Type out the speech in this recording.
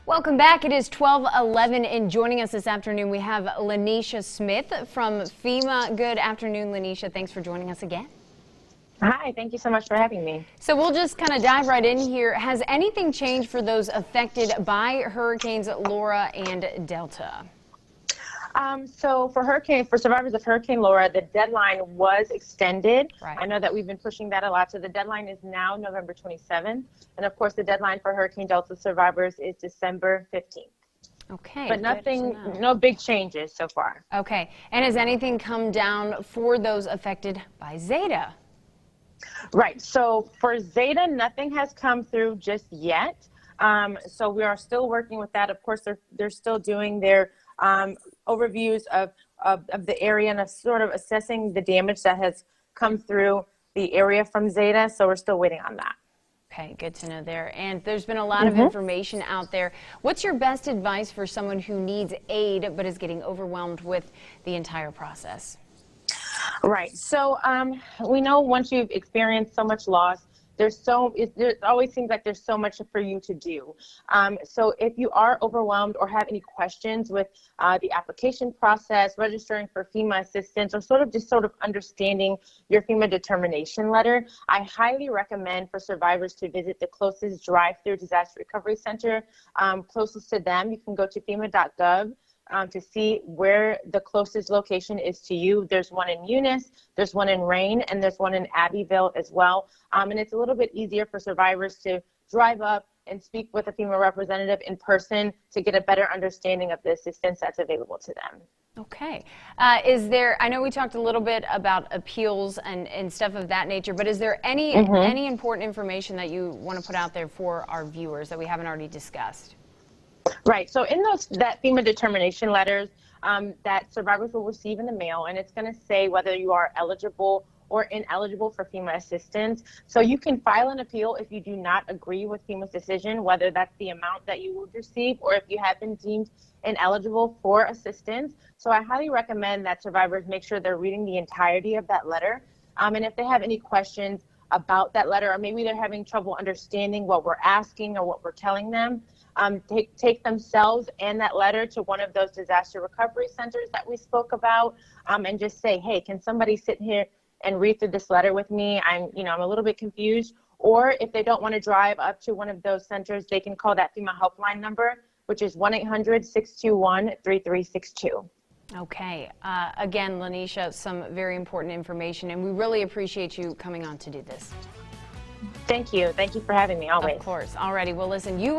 Welcome back. It is 12:11, and joining us this afternoon we have Lanisha Smith from FEMA. Good afternoon, Lanisha. Thanks for joining us again. Hi, thank you so much for having me. So we'll just kind of dive right in here. Has anything changed for those affected by Hurricanes Laura and Delta? So for survivors of Hurricane Laura, the deadline was extended. Right. I know that we've been pushing that a lot. So the deadline is now November 27th. And of course, the deadline for Hurricane Delta survivors is December 15th. Okay. But no big changes so far. Okay. And has anything come down for those affected by Zeta? Right. So for Zeta, nothing has come through just yet. So we are still working with that. Of course, they're still doing their overviews of the area and of sort of assessing the damage that has come through the area from Zeta. So we're still waiting on that. Okay, good to know there. And there's been a lot of information out there. What's your best advice for someone who needs aid but is getting overwhelmed with the entire process? Right. So we know once you've experienced so much loss, it always seems like there's so much for you to do. So if you are overwhelmed or have any questions with the application process, registering for FEMA assistance, or sort of understanding your FEMA determination letter, I highly recommend for survivors to visit the closest drive-through disaster recovery center closest to them. You can go to FEMA.gov. To see where the closest location is to you. There's one in Eunice, there's one in Rain, and there's one in Abbeville as well. And it's a little bit easier for survivors to drive up and speak with a FEMA representative in person to get a better understanding of the assistance that's available to them. Okay. I know we talked a little bit about appeals and stuff of that nature, but is there any important information that you want to put out there for our viewers that we haven't already discussed? Right. So in that FEMA determination letters that survivors will receive in the mail, and it's going to say whether you are eligible or ineligible for FEMA assistance. So you can file an appeal if you do not agree with FEMA's decision, whether that's the amount that you would receive or if you have been deemed ineligible for assistance. So I highly recommend that survivors make sure they're reading the entirety of that letter. And if they have any questions about that letter, or maybe they're having trouble understanding what we're asking or what we're telling them, take themselves and that letter to one of those disaster recovery centers that we spoke about, and just say, hey, can somebody sit here and read through this letter with me? I'm a little bit confused. Or if they don't want to drive up to one of those centers, they can call that FEMA helpline number, which is 1-800-621-3362. Okay. Again, Lanisha, some very important information, and we really appreciate you coming on to do this. Thank you. Thank you for having me always. Of course. Alrighty. Well, listen, you